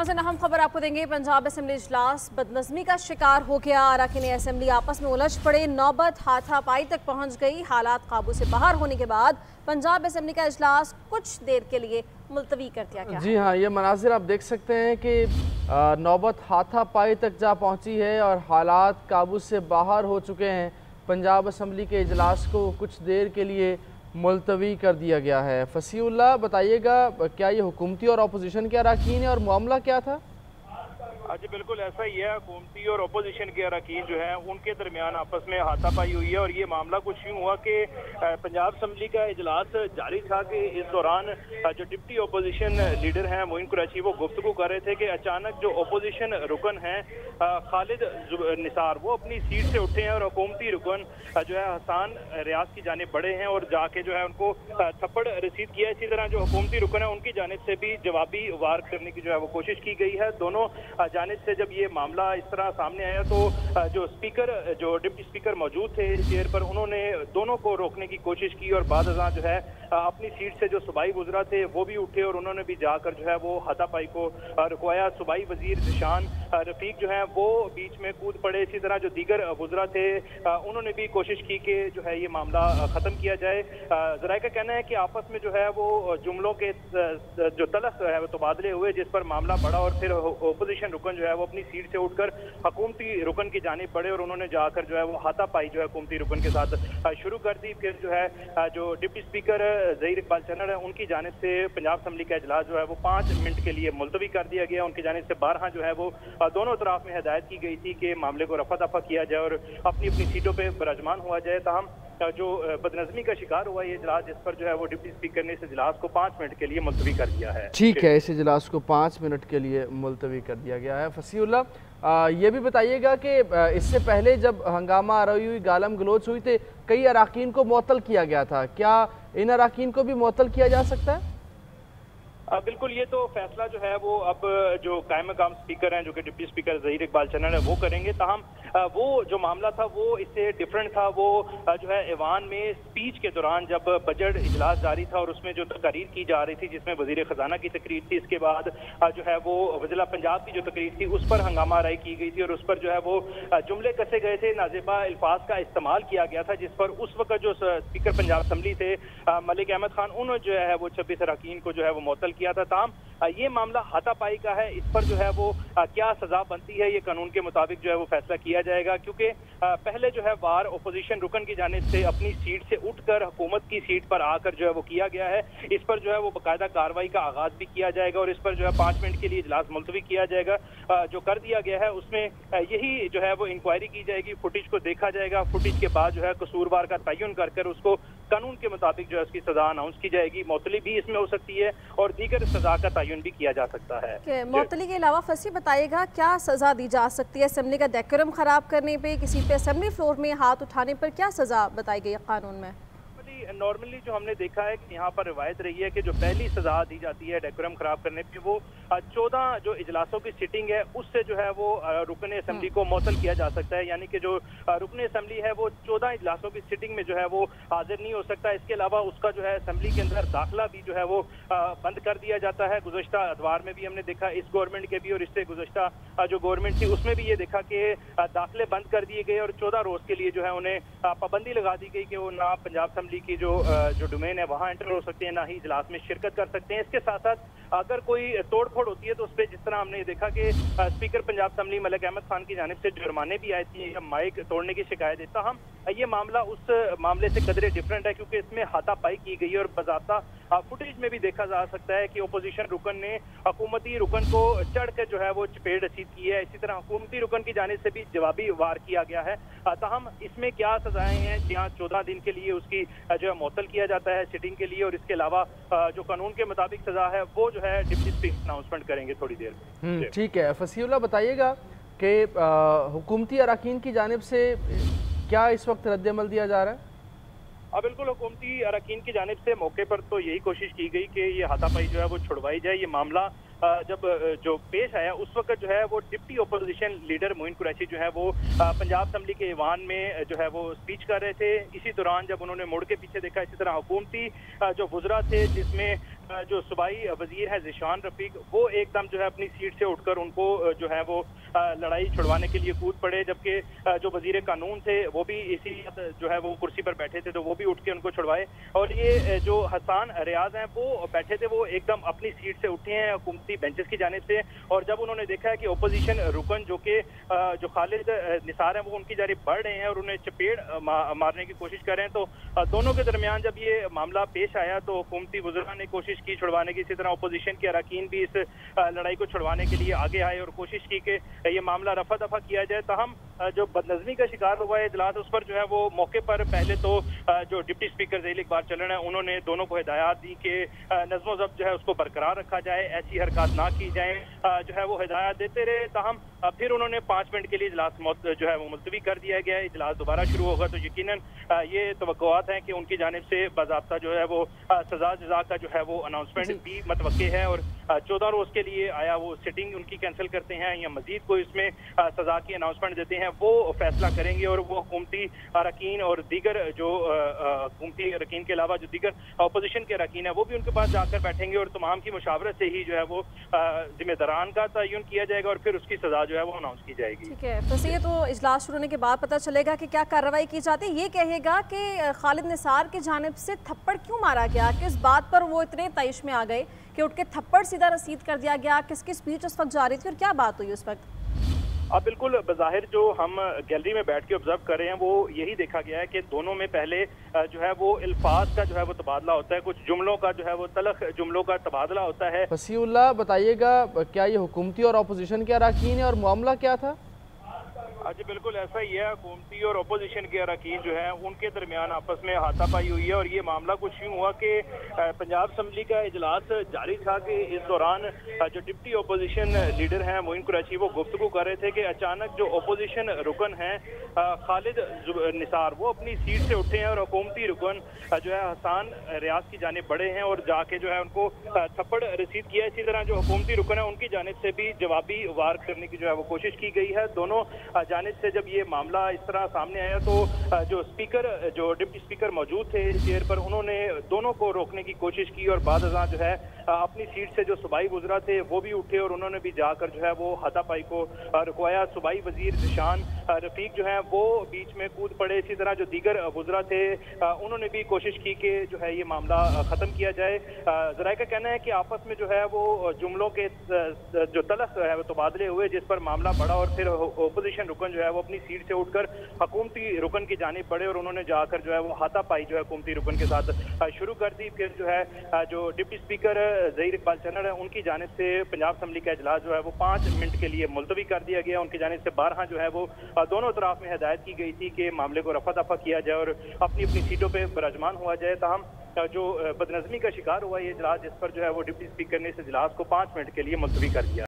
नाज़रीन, अहम खबर आपको देंगे। पंजाब असेंबली इजलास बदनज़मी का शिकार हो गया। अरकान असेंबली आपस में उलझ पड़े, नौबत हाथापाई तक पहुंच गई। हालात काबू से बाहर होने के बाद पंजाब असेंबली का इजलास कुछ देर के लिए मुलतवी कर दिया गया। जी हाँ, ये मनाजिर आप देख सकते हैं कि नौबत हाथापाई तक जा पहुंची है और हालात काबू से बाहर हो चुके हैं। पंजाब असेंबली के इजलास को कुछ देर के लिए मुलतवी कर दिया गया है। फसीउल्लाह, बताइएगा क्या ये हुकूमती और अपोजिशन के अरकान है और मामला क्या था? जी बिल्कुल ऐसा ही है। हुकूमती और अपोजिशन के अरकान जो है उनके दरमियान आपस में हाथापाई हुई है और ये मामला कुछ यूँ हुआ कि पंजाब असेंबली का इजलास जारी था कि इस दौरान जो डिप्टी अपोजिशन लीडर हैं मोइन कुरैशी वो गुफ्तगू कर रहे थे कि अचानक जो अपोजिशन रुकन हैं खालिद निसार वो अपनी सीट से उठे हैं और हुकूमती रुकन जो है हसन रियाज की जानिब बढ़े हैं और जाके जो है उनको थप्पड़ रसीद किया। इसी तरह जो हुकूमती रुकन है उनकी जानिब से भी जवाबी वार करने की जो है वो कोशिश की गई है। दोनों जानिब से जब ये मामला इस तरह सामने आया तो जो स्पीकर जो डिप्टी स्पीकर मौजूद थे चेयर पर उन्होंने दोनों को रोकने की कोशिश की और बाद अज़ां जो है अपनी सीट से जो सूबाई वज़रा थे वो भी उठे और उन्होंने भी जाकर जो है वो हाथापाई को रुकवाया। सूबाई वजीर जिशान रफीक जो है वो बीच में कूद पड़े। इसी तरह जो दीगर वज़रा थे उन्होंने भी कोशिश की कि जो है ये मामला ख़त्म किया जाए। ज़राए का कहना है कि आपस में जो है वो जुमलों के जो तलख है वो तबादले हुए जिस पर मामला बढ़ा और फिर अपोजिशन रुकन जो है वो अपनी सीट से उठकर हुकूमती रुकन की जानिब बढ़े और उन्होंने जाकर जो है वो हाथापाई जो है हुकूमती रुकन के साथ शुरू कर दी। फिर जो है जो डिप्टी स्पीकर ज़हीर इकबाल चन्नर है उनकी जानिब से पंजाब असेंबली का इजलास जो है वो 5 मिनट के लिए मुलतवी कर दिया गया। उनकी जानिब से 12 जो है वो दोनों तरफ में हिदायत की गई थी कि मामले को रफा दफा किया जाए और अपनी अपनी सीटों पर बराजमान हुआ जाए। ताहम जो बदनज़मी का शिकार हुआ ये इजलास जिस पर जो है वो डिप्टी स्पीकर ने इस इजलास को 5 मिनट के लिए मुलतवी कर दिया है। ठीक है, इस इजलास को 5 मिनट के लिए मुलतवी कर दिया गया है। फसीउल्लाह, ये भी बताइएगा कि इससे पहले जब हंगामा आरई हुई, गालम गलोच हुई थे, कई अरकान को मुअत्तल किया गया था। क्या इन अरकान को भी मुअत्तल किया जा सकता है? बिल्कुल, ये तो फैसला जो है वो अब जो कायम मकाम स्पीकर हैं जो कि डिप्टी स्पीकर ज़हीर इकबाल चन्नर है वो करेंगे। ताहम वो जो मामला था वो इससे डिफरेंट था। वो जो है ऐवान में स्पीच के दौरान जब बजट इजलास जारी था और उसमें जो तकरीर की जा रही थी जिसमें वजीर ख़जाना की तकरीर थी, इसके बाद जो है वो वज़ीर पंजाब की जो तकरीर थी उस पर हंगामा आराई की गई थी और उस पर जो है वो जुमले कसे गए थे, नाजेबा अल्फाज का इस्तेमाल किया गया था जिस पर उस वक्त जो स्पीकर पंजाब असेंबली थे मलिक अहमद खान उन्होंने जो है वो 26 अरकान को जो है वो मुअत्तल किया था। ताम ये मामला हाथापाई का है, इस पर जो है वो क्या सजा बनती है ये कानून के मुताबिक जो है वो फैसला किया जाएगा। क्योंकि पहले जो है वार अपोजिशन रुकन की जानिब से अपनी सीट से उठकर हुकूमत की सीट पर आकर जो है वो किया गया है। इस पर जो है वो बाकायदा कार्रवाई का आगाज भी किया जाएगा और इस पर जो है 5 मिनट के लिए इजलास मुलतवी किया जाएगा। जो कर दिया गया है उसमें यही जो है वो इंक्वायरी की जाएगी, फुटेज को देखा जाएगा, फुटेज के बाद जो है कसूरवार का तयन कर उसको कानून के मुताबिक जो है उसकी सजा अनाउंस की जाएगी। मुअत्तली भी इसमें हो सकती है और दीगर सजा का तयन भी किया जा सकता है। मुअत्तली के अलावा फसी बताइएगा क्या सजा दी जा सकती है? असेंबली का डेकोरम खराब करने पे, किसी पे असेंबली फ्लोर में हाथ उठाने पर क्या सजा बताई गई है कानून में? नॉर्मली जो हमने देखा है कि यहाँ पर रिवायत रही है कि जो पहली सजा दी जाती है डेकोरम खराब करने पे वो 14 जो इजलासों की सिटिंग है उससे जो है वो रुकन असेंबली को मुअत्तल किया जा सकता है। यानी कि जो रुकन असेंबली है वो 14 इजलासों की सिटिंग में जो है वो हाजिर नहीं हो सकता। इसके अलावा उसका जो है असेंबली के अंदर दाखिला भी जो है वो बंद कर दिया जाता है। गुज़श्ता अदवार में भी हमने देखा, इस गवर्नमेंट के भी और इससे गुज़श्ता जो गवर्नमेंट थी उसमें भी ये देखा कि दाखिले बंद कर दिए गए और 14 रोज के लिए जो है उन्हें पाबंदी लगा दी गई कि वो ना पंजाब असेंबली की जो डोमेन है वहाँ एंटर हो सकते हैं, ना ही इजलास में शिरकत कर सकते हैं। इसके साथ साथ अगर कोई तोड़ फोड़ होती है तो उस पर जिस तरह हमने देखा कि स्पीकर पंजाब असेंबली मलिक अहमद खान की जानिब से जुर्माने भी आए थे, माइक तोड़ने की शिकायत देता। हम ये मामला उस मामले से कदरे डिफरेंट है क्योंकि इसमें हाथापाई की गई और बजाता फुटेज में भी देखा जा सकता है कि अपोजिशन रुकन ने हुकूमती रुकन को चढ़ कर जो है वो चपेट रसीद की है। इसी तरह हुकूमती रुकन की जानिब से भी जवाबी वार किया गया है। ताहम इसमें क्या सजाएं हैं, जहाँ 14 दिन के लिए उसकी जो है मुअत्तल किया जाता है सिटिंग के लिए और इसके अलावा जो कानून के मुताबिक सजा है वो जो है डिप्टी स्पीकर अनाउंसमेंट करेंगे थोड़ी देर में। ठीक है, फसीउल्लाह बताइएगा कि हुकूमती अरकान की जानिब से क्या इस वक्त रद्द-ए-अमल दिया जा रहा है? बिल्कुल, हुकूमती अरकान की जानिब से मौके पर तो यही कोशिश की गई कि ये हाथापाई जो है वो छुड़वाई जाए। ये मामला जब जो पेश आया उस वक्त जो है वो deputy opposition leader Moin Qureshi जो है वो पंजाब असम्बली के ईवान में जो है वो स्पीच कर रहे थे। इसी दौरान जब उन्होंने मुड़ के पीछे देखा, इसी तरह हुकूमती जो वुज़रा थे जिसमें जो सूबाई वजीर है ज़िशान रफीक, वो एकदम जो है अपनी सीट से उठकर उनको जो है वो लड़ाई छुड़वाने के लिए कूद पड़े, जबकि जो वजीर कानून थे वो भी इसी जो है वो कुर्सी पर बैठे थे तो वो भी उठ के उनको छुड़वाए। और ये जो हसन रियाज हैं वो बैठे थे, वो एकदम अपनी सीट से उठे हैं हुकूमती बेंचेस की जानिब से। और जब उन्होंने देखा है कि अपोजिशन रुकन जो कि जो खालिद निसार हैं वो उनकी जानिब बढ़ रहे हैं और उन्हें चपेट मारने की कोशिश कर रहे हैं, तो दोनों के दरमियान जब ये मामला पेश आया तो हुकूमती वुज़रा ने कोशिश की छुड़वाने की। इसी तरह अपोजिशन के अरकान भी इस लड़ाई को छुड़वाने के लिए आगे आए और कोशिश की कि ये मामला रफा दफा किया जाए। ताहम जो बदनज़मी का शिकार हुआ है इजलास, उस पर जो है वो मौके पर पहले तो जो डिप्टी स्पीकर ज़हीर इकबाल चलन है उन्होंने दोनों को हिदायत दी कि नज़्म ज़ब्त जो है उसको बरकरार रखा जाए, ऐसी हरकत ना की जाए, जो है वो हिदायत देते रहे। ताहम फिर उन्होंने 5 मिनट के लिए इजलास जो है वो मुलतवी कर दिया गया है। इजलास दोबारा शुरू होगा तो यकीनन ये तवक्कुआत हैं कि उनकी जानिब से बाज़ाब्ता जो है वो सजा जज़ा का जो है वो अनाउंसमेंट भी मतवक्के है और 14 रोज के लिए आया वो सिटिंग उनकी कैंसिल करते हैं या मजीद कोई इसमें सजा की अनाउंसमेंट देते हैं, वो फैसला करेंगे। और वो हुकूमती अरकान और दीगर जो हुकूमती अरकान के अलावा जो दीगर अपोजिशन के अरकान है वो भी उनके पास जाकर बैठेंगे और तमाम की मुशावरत से ही जो है वो जिम्मेदारान का तयन किया जाएगा और फिर उसकी सजा जो है वो अनाउंस की जाएगी। ठीक है, बस ये तो इजलास शुरू होने के बाद पता चलेगा कि क्या कार्रवाई की जाती है। ये कहेगा कि खालिद निसार की जानिब से थप्पड़ क्यों मारा गया, किस बात पर वो इतने तइश में आ गए कि उठ के थप्पड़ सीधा रसीद कर दिया गया, किसकी स्पीच उस वक्त जारी थी और क्या बात हुई उस वक्त? अब बिल्कुल बज़ाहिर जो हम गैलरी में बैठ के ऑब्जर्व कर रहे हैं वो यही देखा गया है कि दोनों में पहले जो है वो अल्फाज का जो है वो तबादला होता है, कुछ जुमलों का जो है वो तलख जुमलों का तबादला होता है। फसीउल्लाह बताइएगा, क्या ये हुकूमती और अपोजिशन के अरकान है और मामला क्या था? जी बिल्कुल ऐसा ही है, हुकूमती और अपोजिशन के अरकान जो है उनके दरमियान आपस में हाथापाई हुई है। और ये मामला कुछ यूँ हुआ कि पंजाब असम्बली का इजलास जारी था कि इस दौरान जो डिप्टी अपोजिशन लीडर हैं मोइन कुरैशी वो गुफ्तगू कर रहे थे कि अचानक जो अपोजिशन रुकन हैं खालिद निसार वो अपनी सीट से उठे हैं और हुकूमती रुकन जो है हसन रियाज की जानिब बढ़े हैं और जाके जो है उनको थप्पड़ रसीद किया। इसी तरह जो हुकूमती रुकन है उनकी जानिब से भी जवाबी वार करने की जो है वो कोशिश की गई है। दोनों जानिब से जब ये मामला इस तरह सामने आया तो जो स्पीकर जो डिप्टी स्पीकर मौजूद थे चेयर पर, उन्होंने दोनों को रोकने की कोशिश की और बाद अज़ां जो है अपनी सीट से जो सूबाई वुज़रा थे वो भी उठे और उन्होंने भी जाकर जो है वो हाथापाई को रुकवाया। सूबाई वजीर ज़िशान रफीक जो है वो बीच में कूद पड़े। इसी तरह जो दीगर वुज़रा थे उन्होंने भी कोशिश की कि जो है ये मामला ख़त्म किया जाए। ज़राए का कहना है कि आपस में जो है वो जुमलों के जो तलख है वो तबादले हुए जिस पर मामला बढ़ा और फिर अपोजिशन रुकन जो है वो अपनी सीट से उठकर हुकूमती रुकन की जानिब बढ़े और उन्होंने जाकर जो है वो हाथापाई जो है हुकूमती रुकन के साथ शुरू कर दी। फिर जो है जो डिप्टी स्पीकर ज़हीर इकबाल चलन है उनकी जानिब से पंजाब असम्बली का इजलास जो है वो 5 मिनट के लिए मुलतवी कर दिया गया। उनकी जानिब से 12 जो है वो दोनों तरफ में हिदायत की गई थी कि मामले को रफा दफा किया जाए और अपनी अपनी सीटों पर बराजमान हुआ जाए। ताहम जो बदनज़मी का शिकार हुआ ये इजलास, जिस पर जो है वो डिप्टी स्पीकर ने इस इजलास को 5 मिनट के लिए मुलतवी कर दिया।